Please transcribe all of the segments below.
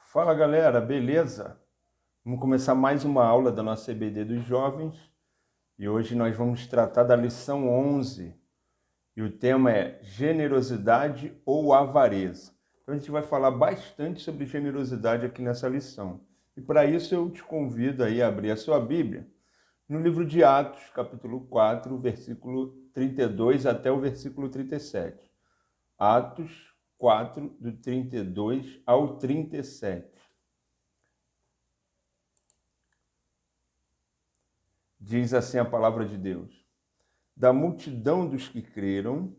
Fala galera, beleza? Vamos começar mais uma aula da nossa EBD dos Jovens e hoje nós vamos tratar da lição 11 e o tema é generosidade ou avareza. Então a gente vai falar bastante sobre generosidade aqui nessa lição. E para isso eu te convido aí a abrir a sua Bíblia no livro de Atos, capítulo 4, versículo 32 até o versículo 37. Atos 4, do 32 ao 37. Diz assim a palavra de Deus: da multidão dos que creram,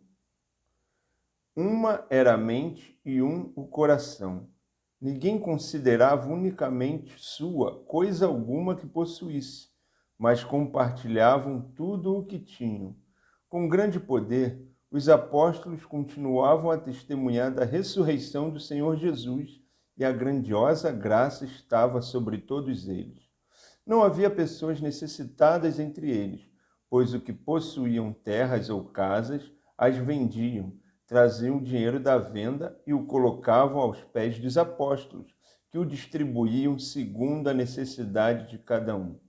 uma era a mente e um o coração. Ninguém considerava unicamente sua coisa alguma que possuísse, mas compartilhavam tudo o que tinham. Com grande poder, os apóstolos continuavam a testemunhar da ressurreição do Senhor Jesus, e a grandiosa graça estava sobre todos eles. Não havia pessoas necessitadas entre eles, pois o que possuíam terras ou casas as vendiam, traziam o dinheiro da venda e o colocavam aos pés dos apóstolos, que o distribuíam segundo a necessidade de cada um.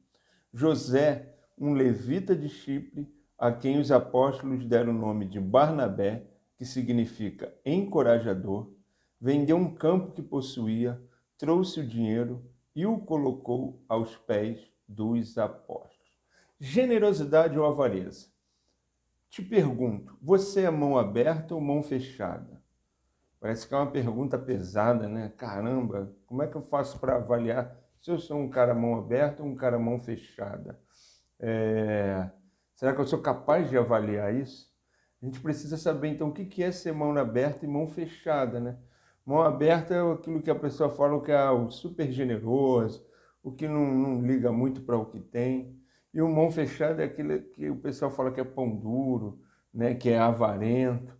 José, um levita de Chipre, a quem os apóstolos deram o nome de Barnabé, que significa encorajador, vendeu um campo que possuía, trouxe o dinheiro e o colocou aos pés dos apóstolos. Generosidade ou avareza? Te pergunto, você é mão aberta ou mão fechada? Parece que é uma pergunta pesada, né? Caramba, como é que eu faço para avaliar se eu sou um cara mão aberta ou um cara mão fechada? Será que eu sou capaz de avaliar isso? A gente precisa saber, então, o que é ser mão aberta e mão fechada, né? Mão aberta é aquilo que a pessoa fala que é o super generoso, o que não liga muito para o que tem. E o mão fechada é aquilo que o pessoal fala que é pão duro, né? Que é avarento,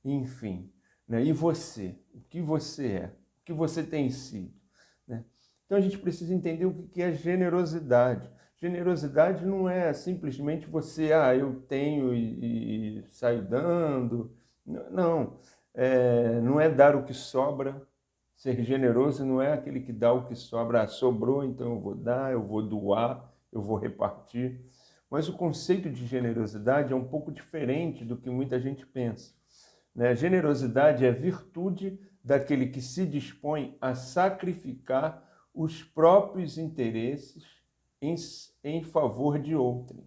enfim. Né? E você? O que você é? O que você tem sido? Né? Então a gente precisa entender o que é generosidade. Generosidade não é simplesmente você, eu tenho e saio dando. Não, não é dar o que sobra. Ser generoso não é aquele que dá o que sobra. Sobrou, então eu vou dar, eu vou doar, eu vou repartir. Mas o conceito de generosidade é um pouco diferente do que muita gente pensa. Né? Generosidade é virtude daquele que se dispõe a sacrificar os próprios interesses em favor de outrem.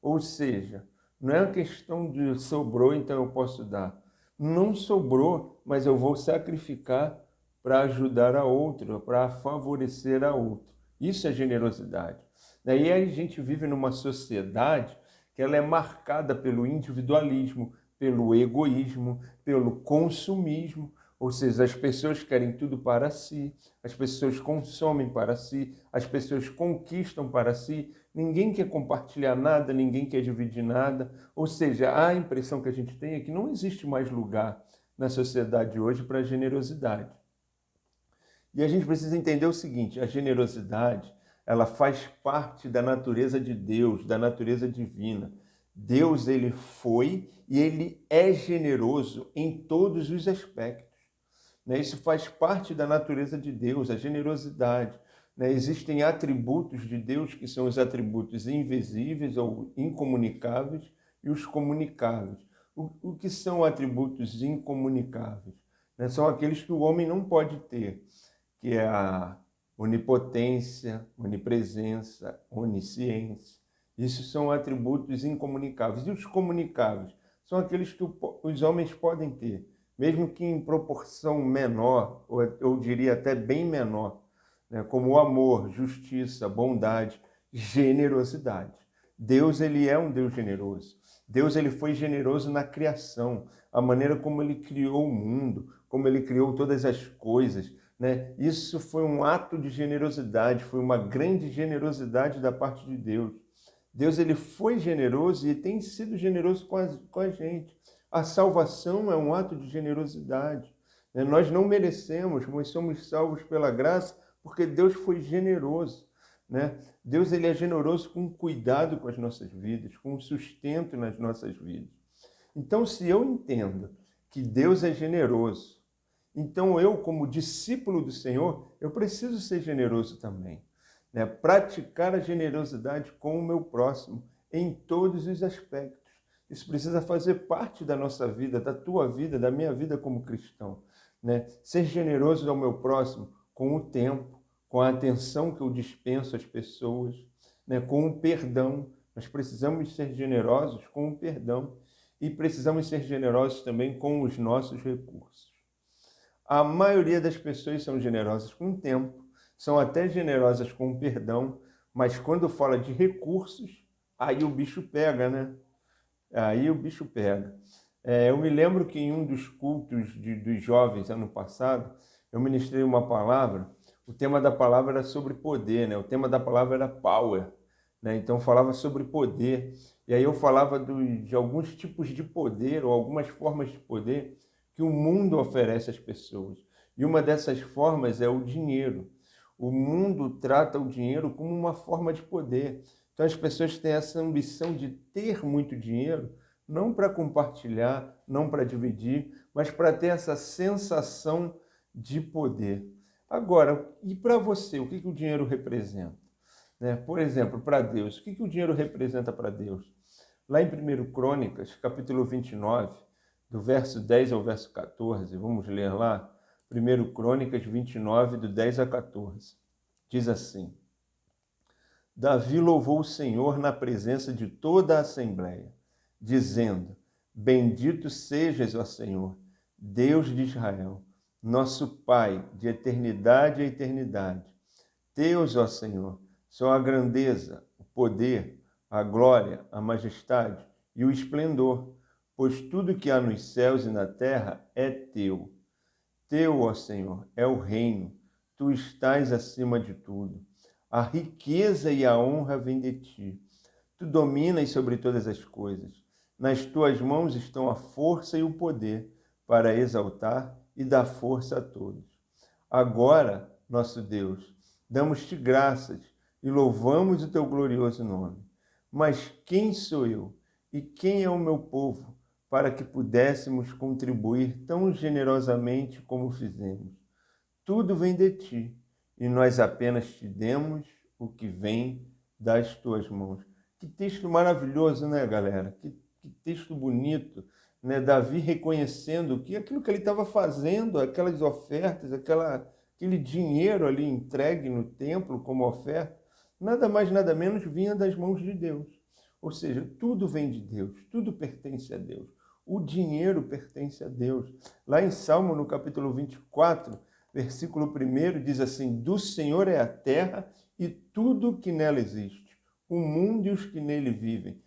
Ou seja, não é uma questão de sobrou, então eu posso dar. Não sobrou, mas eu vou sacrificar para ajudar a outro, para favorecer a outro. Isso é generosidade. Daí a gente vive numa sociedade que ela é marcada pelo individualismo, pelo egoísmo, pelo consumismo, ou seja, as pessoas querem tudo para si, as pessoas consomem para si, as pessoas conquistam para si, ninguém quer compartilhar nada, ninguém quer dividir nada, ou seja, a impressão que a gente tem é que não existe mais lugar na sociedade hoje para a generosidade. E a gente precisa entender o seguinte, a generosidade, ela faz parte da natureza de Deus, da natureza divina. Deus, ele foi e ele é generoso em todos os aspectos. Isso faz parte da natureza de Deus, a generosidade. Existem atributos de Deus que são os atributos invisíveis ou incomunicáveis e os comunicáveis. O que são atributos incomunicáveis? São aqueles que o homem não pode ter, que é a onipotência, onipresença, onisciência. Isso são atributos incomunicáveis. E os comunicáveis? São aqueles que os homens podem ter, mesmo que em proporção menor, ou eu diria até bem menor, como o amor, justiça, bondade, generosidade. Deus, ele é um Deus generoso. Deus, ele foi generoso na criação, a maneira como ele criou o mundo, como ele criou todas as coisas. Isso foi um ato de generosidade, foi uma grande generosidade da parte de Deus. Deus, ele foi generoso e tem sido generoso com a gente. A salvação é um ato de generosidade. Nós não merecemos, mas somos salvos pela graça porque Deus foi generoso. Deus, ele é generoso com cuidado com as nossas vidas, com sustento nas nossas vidas. Então, se eu entendo que Deus é generoso, então eu, como discípulo do Senhor, eu preciso ser generoso também, né? Praticar a generosidade com o meu próximo em todos os aspectos. Isso precisa fazer parte da nossa vida, da tua vida, da minha vida como cristão, né? Ser generoso ao meu próximo com o tempo, com a atenção que eu dispenso às pessoas, né? Com o perdão. Nós precisamos ser generosos com o perdão e precisamos ser generosos também com os nossos recursos. A maioria das pessoas são generosas com o tempo, são até generosas com o perdão, mas quando fala de recursos, aí o bicho pega, né? Aí o bicho pega. Eu me lembro que em um dos cultos dos jovens, ano passado, eu ministrei uma palavra, o tema da palavra era sobre poder, né? O tema da palavra era power, né? Então falava sobre poder, e aí eu falava de alguns tipos de poder, ou algumas formas de poder, que o mundo oferece às pessoas. E uma dessas formas é o dinheiro. O mundo trata o dinheiro como uma forma de poder. Então as pessoas têm essa ambição de ter muito dinheiro, não para compartilhar, não para dividir, mas para ter essa sensação de poder. Agora, e para você, o que o dinheiro representa? Né? Por exemplo, para Deus, o que o dinheiro representa para Deus? Lá em 1 Crônicas, capítulo 29, do verso 10 ao verso 14, vamos ler lá, 1 Crônicas 29, do 10 a 14. Diz assim: Davi louvou o Senhor na presença de toda a assembleia, dizendo: Bendito sejas, ó Senhor, Deus de Israel, nosso Pai, de eternidade a eternidade. Teus, ó Senhor, são a grandeza, o poder, a glória, a majestade e o esplendor, pois tudo que há nos céus e na terra é teu. Teu, ó Senhor, é o reino, tu estás acima de tudo. A riqueza e a honra vêm de ti. Tu dominas sobre todas as coisas. Nas tuas mãos estão a força e o poder para exaltar e dar força a todos. Agora, nosso Deus, damos-te graças e louvamos o teu glorioso nome. Mas quem sou eu e quem é o meu povo para que pudéssemos contribuir tão generosamente como fizemos? Tudo vem de ti e nós apenas te demos o que vem das tuas mãos. Que texto maravilhoso, né, galera? Que texto bonito, né? Davi reconhecendo que aquilo que ele estava fazendo, aquelas ofertas, aquele dinheiro ali entregue no templo como oferta, nada mais, nada menos vinha das mãos de Deus. Ou seja, tudo vem de Deus, tudo pertence a Deus. O dinheiro pertence a Deus. Lá em Salmo, no capítulo 24, versículo 1, diz assim: Do Senhor é a terra e tudo que nela existe, o mundo e os que nele vivem,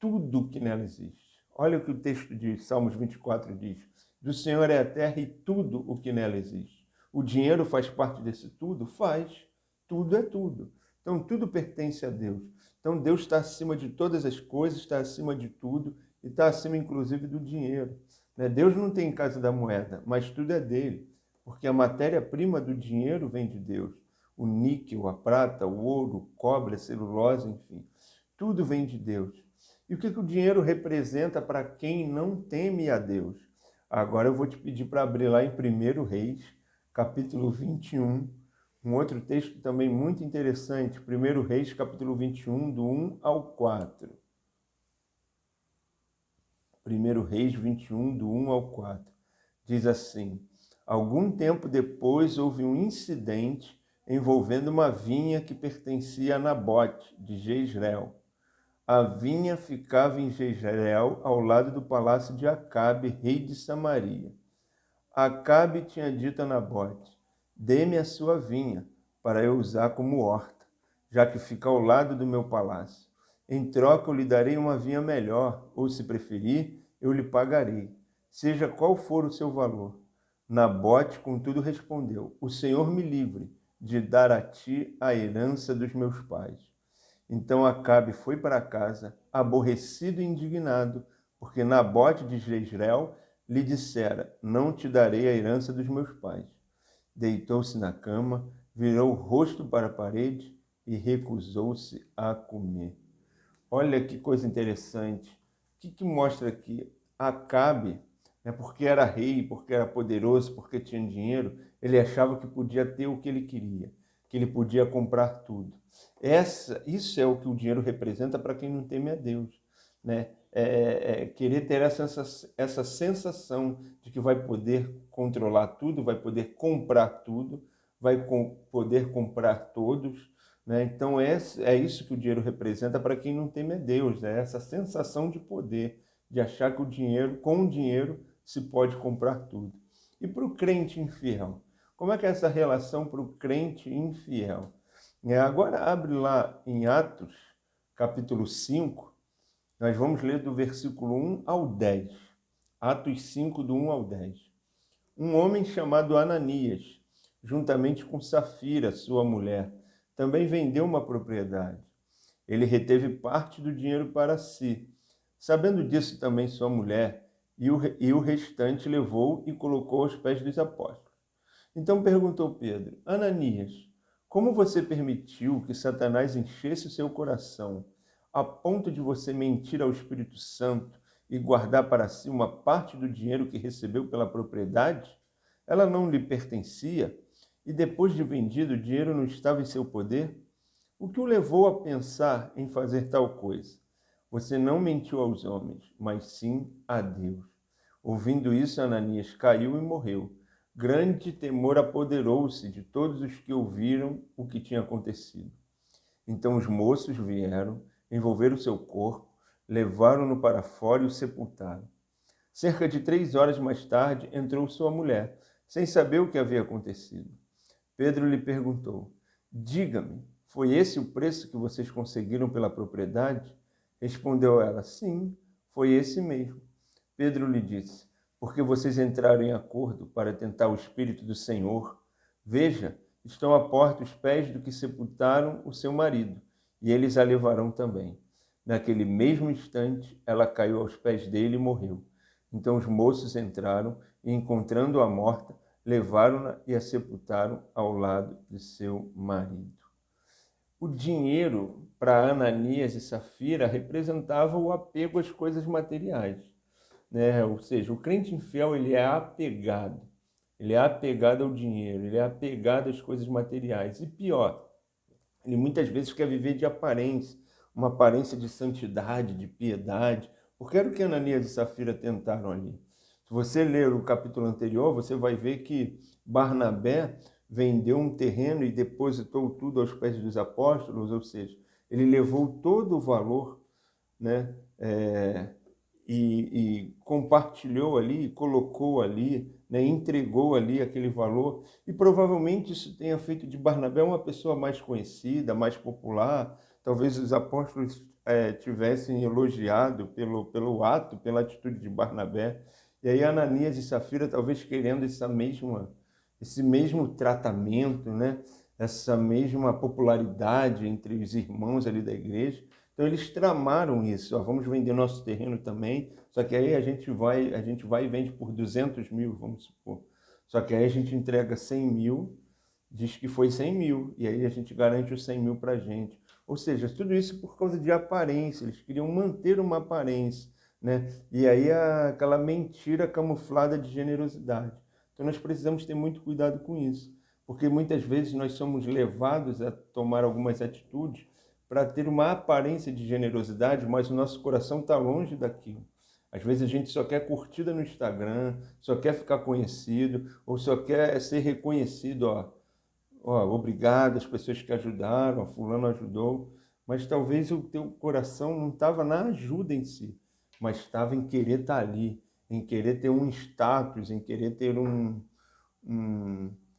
tudo que nela existe. Olha o que o texto de Salmos 24 diz: Do Senhor é a terra e tudo o que nela existe. O dinheiro faz parte desse tudo? Faz. Tudo é tudo. Então, tudo pertence a Deus. Então, Deus está acima de todas as coisas, está acima de tudo e está acima, inclusive, do dinheiro. Deus não tem casa da moeda, mas tudo é dele, porque a matéria-prima do dinheiro vem de Deus. O níquel, a prata, o ouro, o cobre, a celulose, enfim. Tudo vem de Deus. E o que o dinheiro representa para quem não teme a Deus? Agora eu vou te pedir para abrir lá em 1 Reis, capítulo 21, um outro texto também muito interessante, 1 Reis, capítulo 21, do 1 ao 4. 1 Reis 21, do 1 ao 4. Diz assim: Algum tempo depois houve um incidente envolvendo uma vinha que pertencia a Nabote, de Jezreel. A vinha ficava em Jezreel, ao lado do palácio de Acabe, rei de Samaria. Acabe tinha dito a Nabote: Dê-me a sua vinha, para eu usar como horta, já que fica ao lado do meu palácio. Em troca eu lhe darei uma vinha melhor, ou se preferir, eu lhe pagarei, seja qual for o seu valor. Nabote, contudo, respondeu: O Senhor me livre de dar a ti a herança dos meus pais. Então Acabe foi para casa, aborrecido e indignado, porque Nabote de Jezreel lhe dissera: Não te darei a herança dos meus pais. Deitou-se na cama, virou o rosto para a parede e recusou-se a comer. Olha que coisa interessante. O que mostra aqui? Acabe, né, porque era rei, porque era poderoso, porque tinha dinheiro, ele achava que podia ter o que ele queria, que ele podia comprar tudo. Isso é o que o dinheiro representa para quem não teme a Deus, né? Querer ter essa sensação de que vai poder controlar tudo, vai poder comprar tudo, poder comprar todos, né? Então é isso que o dinheiro representa para quem não teme a Deus, né? Essa sensação de poder, de achar que com o dinheiro se pode comprar tudo. E para o crente infiel? Como é que é essa relação para o crente infiel? Agora abre lá em Atos, capítulo 5, nós vamos ler do versículo 1 ao 10. Atos 5, do 1 ao 10. Um homem chamado Ananias, juntamente com Safira, sua mulher, também vendeu uma propriedade. Ele reteve parte do dinheiro para si. Sabendo disso também sua mulher, e o restante levou e colocou aos pés dos apóstolos. Então perguntou Pedro: Ananias, como você permitiu que Satanás enchesse o seu coração, a ponto de você mentir ao Espírito Santo e guardar para si uma parte do dinheiro que recebeu pela propriedade? Ela não lhe pertencia, e depois de vendido, o dinheiro não estava em seu poder? O que o levou a pensar em fazer tal coisa? Você não mentiu aos homens, mas sim a Deus. Ouvindo isso, Ananias caiu e morreu. Grande temor apoderou-se de todos os que ouviram o que tinha acontecido. Então os moços vieram, envolveram seu corpo, levaram-no para fora e o sepultaram. Cerca de 3 horas mais tarde, entrou sua mulher, sem saber o que havia acontecido. Pedro lhe perguntou: Diga-me, foi esse o preço que vocês conseguiram pela propriedade? Respondeu ela: Sim, foi esse mesmo. Pedro lhe disse: Porque vocês entraram em acordo para tentar o Espírito do Senhor? Veja, estão à porta os pés do que sepultaram o seu marido, e eles a levarão também. Naquele mesmo instante, ela caiu aos pés dele e morreu. Então os moços entraram e, encontrando-a morta, levaram-na e a sepultaram ao lado de seu marido. O dinheiro para Ananias e Safira representava o apego às coisas materiais, né? Ou seja, o crente infiel ele é apegado ao dinheiro, ele é apegado às coisas materiais. E pior, ele muitas vezes quer viver de aparência, uma aparência de santidade, de piedade, porque era o que Ananias e Safira tentaram ali. Se você ler o capítulo anterior, você vai ver que Barnabé vendeu um terreno e depositou tudo aos pés dos apóstolos, ou seja, ele levou todo o valor, né, e compartilhou ali, colocou ali, né, entregou ali aquele valor. E provavelmente isso tenha feito de Barnabé uma pessoa mais conhecida, mais popular. Talvez os apóstolos tivessem elogiado pelo ato, pela atitude de Barnabé. E aí Ananias e Safira talvez querendo esse mesmo tratamento, né? Essa mesma popularidade entre os irmãos ali da igreja. Então eles tramaram isso, ó, vamos vender nosso terreno também, só que aí a gente vai e vende por 200 mil, vamos supor. Só que aí a gente entrega 100 mil, diz que foi 100 mil, e aí a gente garante os 100 mil para a gente. Ou seja, tudo isso por causa de aparência, eles queriam manter uma aparência, né? E aí aquela mentira camuflada de generosidade. Então nós precisamos ter muito cuidado com isso, porque muitas vezes nós somos levados a tomar algumas atitudes para ter uma aparência de generosidade, mas o nosso coração está longe daquilo. Às vezes a gente só quer curtida no Instagram, só quer ficar conhecido, ou só quer ser reconhecido, obrigado às pessoas que ajudaram, fulano ajudou, mas talvez o teu coração não estava na ajuda em si, mas estava em querer estar ali, em querer ter um status, em querer ter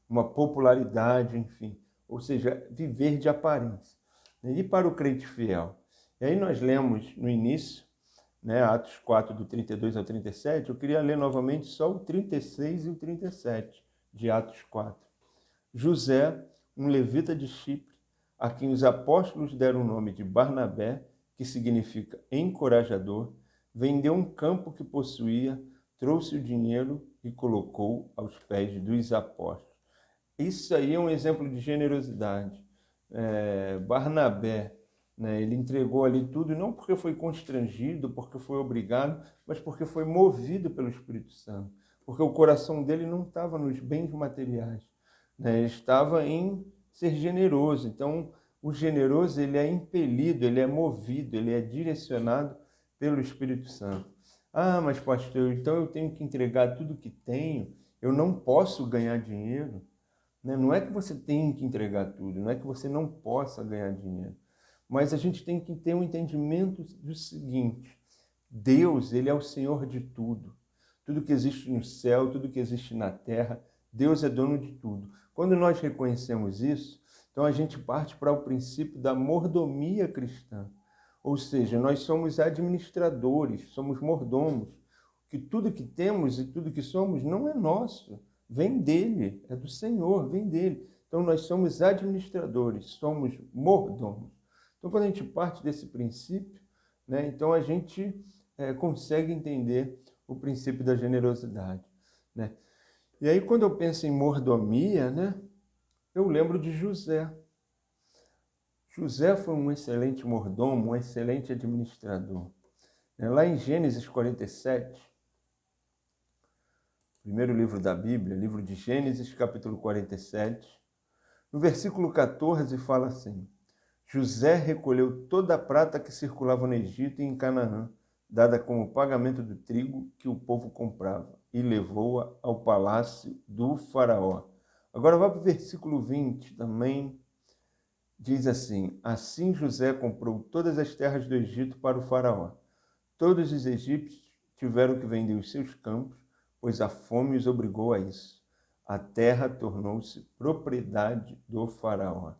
uma popularidade, enfim. Ou seja, viver de aparência. E para o crente fiel? E aí nós lemos no início, né, Atos 4, do 32 ao 37, eu queria ler novamente só o 36 e o 37 de Atos 4. José, um levita de Chipre, a quem os apóstolos deram o nome de Barnabé, que significa encorajador, vendeu um campo que possuía, trouxe o dinheiro e colocou aos pés dos apóstolos. Isso aí é um exemplo de generosidade. Barnabé, né? Ele entregou ali tudo, não porque foi constrangido, porque foi obrigado, mas porque foi movido pelo Espírito Santo. Porque o coração dele não estava nos bens materiais, né? Ele estava em ser generoso. Então, o generoso, ele é impelido, ele é movido, ele é direcionado pelo Espírito Santo. Ah, mas pastor, então eu tenho que entregar tudo que tenho, eu não posso ganhar dinheiro, né? Não é que você tem que entregar tudo, não é que você não possa ganhar dinheiro, mas a gente tem que ter um entendimento do seguinte: Deus, ele é o Senhor de tudo. Tudo que existe no céu, tudo que existe na terra, Deus é dono de tudo. Quando nós reconhecemos isso, então a gente parte para o princípio da mordomia cristã. Ou seja, nós somos administradores, somos mordomos. Que tudo que temos e tudo que somos não é nosso, vem dele, é do Senhor, vem dele. Então nós somos administradores, somos mordomos. Então quando a gente parte desse princípio, né, então a gente consegue entender o princípio da generosidade, né? E aí quando eu penso em mordomia, né, eu lembro de José. José foi um excelente mordomo, um excelente administrador. Lá em Gênesis 47, primeiro livro da Bíblia, livro de Gênesis, capítulo 47, no versículo 14 fala assim: José recolheu toda a prata que circulava no Egito e em Canaã, dada como pagamento do trigo que o povo comprava, e levou-a ao palácio do faraó. Agora vá para o versículo 20 também. Diz assim: Assim José comprou todas as terras do Egito para o faraó. Todos os egípcios tiveram que vender os seus campos, pois a fome os obrigou a isso. A terra tornou-se propriedade do faraó.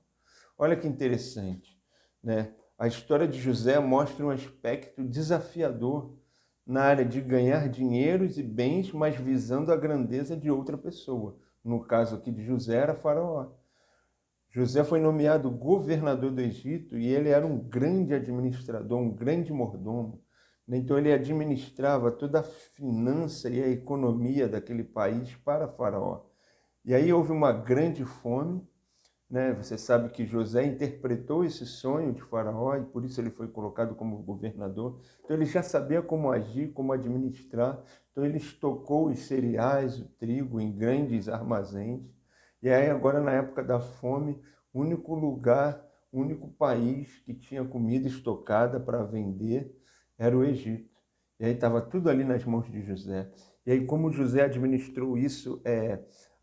Olha que interessante, né? A história de José mostra um aspecto desafiador na área de ganhar dinheiros e bens, mas visando a grandeza de outra pessoa. No caso aqui de José, era Faraó. José foi nomeado governador do Egito e ele era um grande administrador, um grande mordomo. Então ele administrava toda a finança e a economia daquele país para Faraó. E aí houve uma grande fome, né? Você sabe que José interpretou esse sonho de Faraó e por isso ele foi colocado como governador. Então ele já sabia como agir, como administrar. Então ele estocou os cereais, o trigo em grandes armazéns. E aí agora na época da fome, o único lugar, o único país que tinha comida estocada para vender era o Egito. E aí estava tudo ali nas mãos de José. E aí como José administrou isso,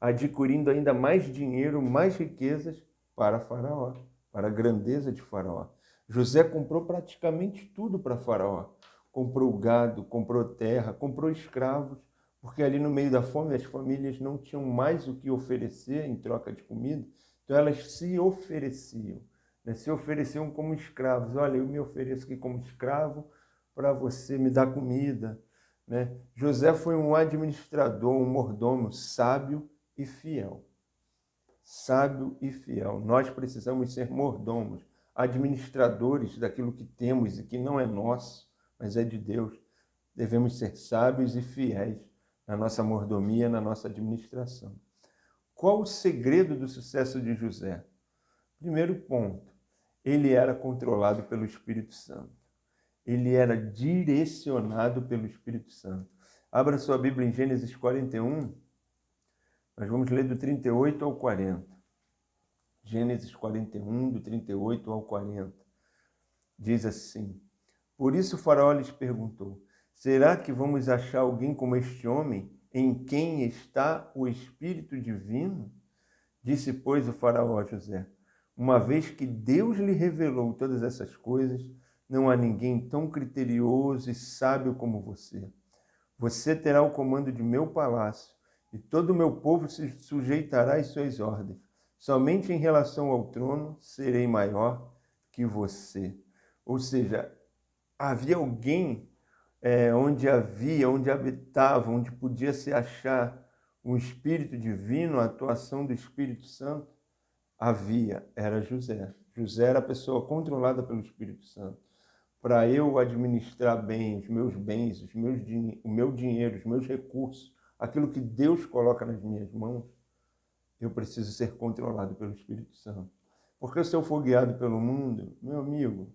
adquirindo ainda mais dinheiro, mais riquezas para Faraó, para a grandeza de Faraó. José comprou praticamente tudo para Faraó. Comprou gado, comprou terra, comprou escravos, porque ali no meio da fome as famílias não tinham mais o que oferecer em troca de comida, então elas se ofereciam, né? Se ofereciam como escravos. Olha, eu me ofereço aqui como escravo para você me dar comida, né? José foi um administrador, um mordomo sábio e fiel. Sábio e fiel. Nós precisamos ser mordomos, administradores daquilo que temos e que não é nosso, mas é de Deus. Devemos ser sábios e fiéis na nossa mordomia, na nossa administração. Qual o segredo do sucesso de José? Primeiro ponto, ele era controlado pelo Espírito Santo. Ele era direcionado pelo Espírito Santo. Abra sua Bíblia em Gênesis 41. Nós vamos ler do 38 ao 40. Gênesis 41, do 38 ao 40. Diz assim: Por isso o faraó lhes perguntou: Será que vamos achar alguém como este homem, em quem está o Espírito Divino? Disse, pois, o faraó a José: Uma vez que Deus lhe revelou todas essas coisas, não há ninguém tão criterioso e sábio como você. Você terá o comando de meu palácio, e todo o meu povo se sujeitará às suas ordens. Somente em relação ao trono serei maior que você. Ou seja, havia alguém onde habitava, onde podia se achar um Espírito Divino, a atuação do Espírito Santo, era José. José era a pessoa controlada pelo Espírito Santo. Para eu administrar bem os meus bens, o meu dinheiro, os meus recursos, aquilo que Deus coloca nas minhas mãos, eu preciso ser controlado pelo Espírito Santo. Porque se eu for guiado pelo mundo, meu amigo,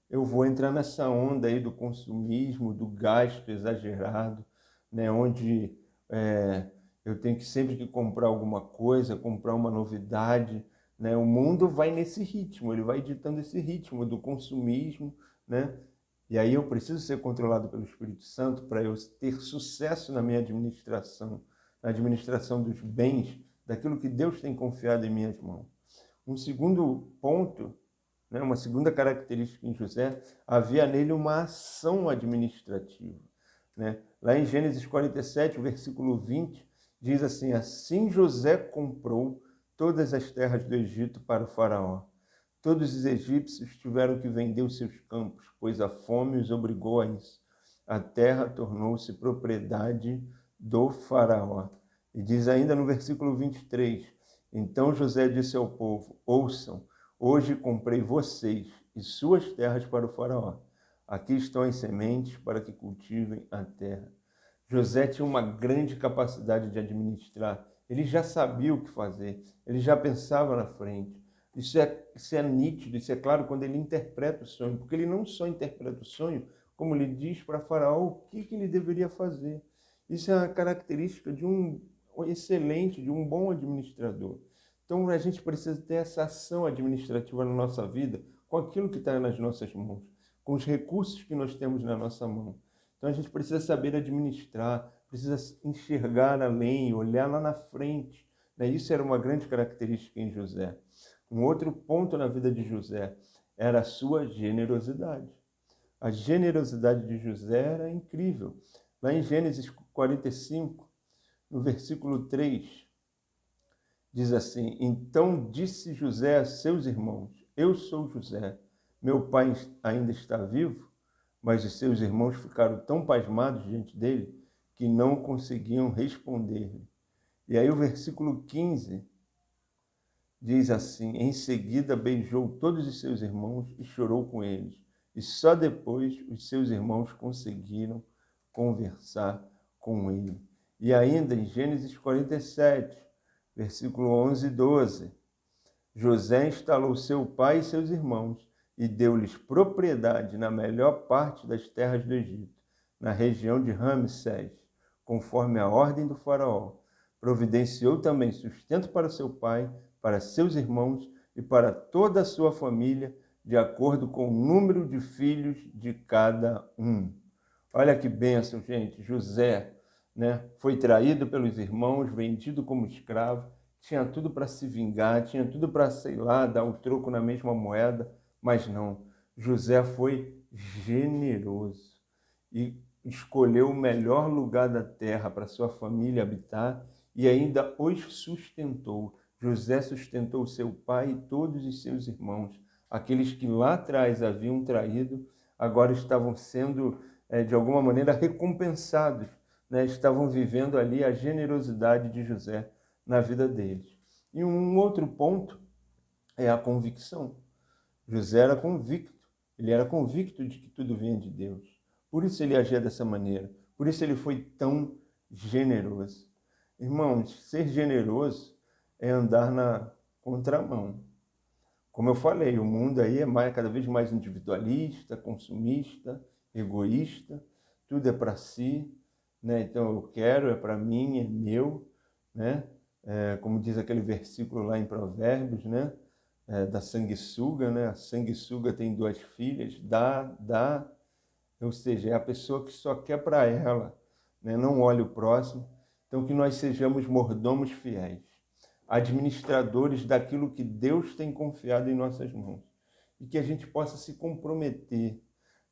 eu vou entrar nessa onda aí do consumismo, do gasto exagerado, né? Onde eu tenho que sempre que comprar alguma coisa, comprar uma novidade, né? O mundo vai nesse ritmo, ele vai ditando esse ritmo do consumismo, né? E aí eu preciso ser controlado pelo Espírito Santo para eu ter sucesso na minha administração, na administração dos bens, daquilo que Deus tem confiado em minhas mãos. Um segundo ponto, né, uma segunda característica em José, havia nele uma ação administrativa. Né? Lá em Gênesis 47, versículo 20, diz assim: assim José comprou todas as terras do Egito para o faraó. Todos os egípcios tiveram que vender os seus campos, pois a fome os obrigou a isso. A terra tornou-se propriedade do faraó. E diz ainda no versículo 23, então José disse ao povo: ouçam, hoje comprei vocês e suas terras para o faraó. Aqui estão as sementes para que cultivem a terra. José tinha uma grande capacidade de administrar. Ele já sabia o que fazer, ele já pensava na frente. Isso é nítido, isso é claro quando ele interpreta o sonho, porque ele não só interpreta o sonho, como ele diz para Faraó o que ele deveria fazer. Isso é uma característica de um excelente, de um bom administrador. Então a gente precisa ter essa ação administrativa na nossa vida, com aquilo que está nas nossas mãos, com os recursos que nós temos na nossa mão. Então a gente precisa saber administrar, precisa enxergar além, olhar lá na frente. Isso era uma grande característica em José. Um outro ponto na vida de José era a sua generosidade. A generosidade de José era incrível. Lá em Gênesis 45, no versículo 3, diz assim: então disse José a seus irmãos: eu sou José, meu pai ainda está vivo? Mas os seus irmãos ficaram tão pasmados diante dele que não conseguiam responder-lhe. E aí o versículo 15 diz assim: em seguida beijou todos os seus irmãos e chorou com eles. E só depois os seus irmãos conseguiram conversar com ele. E ainda em Gênesis 47, versículo 11 e 12, José instalou seu pai e seus irmãos e deu-lhes propriedade na melhor parte das terras do Egito, na região de Ramsés, conforme a ordem do faraó. Providenciou também sustento para seu pai, para seus irmãos e para toda a sua família, de acordo com o número de filhos de cada um. Olha que bênção, gente. José, né, foi traído pelos irmãos, vendido como escravo, tinha tudo para se vingar, tinha tudo para, sei lá, dar um troco na mesma moeda, mas não. José foi generoso e escolheu o melhor lugar da terra para sua família habitar e ainda os sustentou. José sustentou seu pai e todos os seus irmãos. Aqueles que lá atrás haviam traído, agora estavam sendo, de alguma maneira, recompensados, né? Estavam vivendo ali a generosidade de José na vida deles. E um outro ponto é a convicção. José era convicto, ele era convicto de que tudo vinha de Deus. Por isso ele agia dessa maneira, por isso ele foi tão generoso. Irmãos, ser generoso é andar na contramão. Como eu falei, o mundo aí é cada vez mais individualista, consumista, egoísta, tudo é para si, né? Então eu quero, é para mim, é meu, né? Como diz aquele versículo lá em Provérbios, né? Da sanguessuga, né? A sanguessuga tem duas filhas, dá, ou seja, é a pessoa que só quer para ela, né? Não olha o próximo. Então que nós sejamos mordomos fiéis, administradores daquilo que Deus tem confiado em nossas mãos. E que a gente possa se comprometer,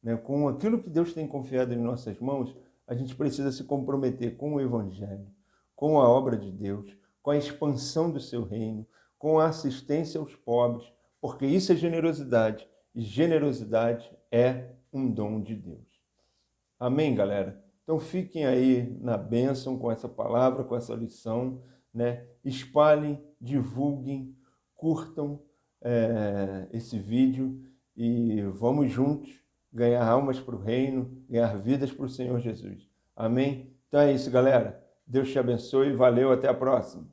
né, com aquilo que Deus tem confiado em nossas mãos. A gente precisa se comprometer com o Evangelho, com a obra de Deus, com a expansão do seu reino, com a assistência aos pobres, porque isso é generosidade, e generosidade é um dom de Deus. Amém, galera? Então fiquem aí na bênção com essa palavra, com essa lição, né? Espalhem, divulguem, curtam esse vídeo e vamos juntos ganhar almas para o reino, ganhar vidas para o Senhor Jesus. Amém? Então é isso, galera. Deus te abençoe. Valeu, até a próxima.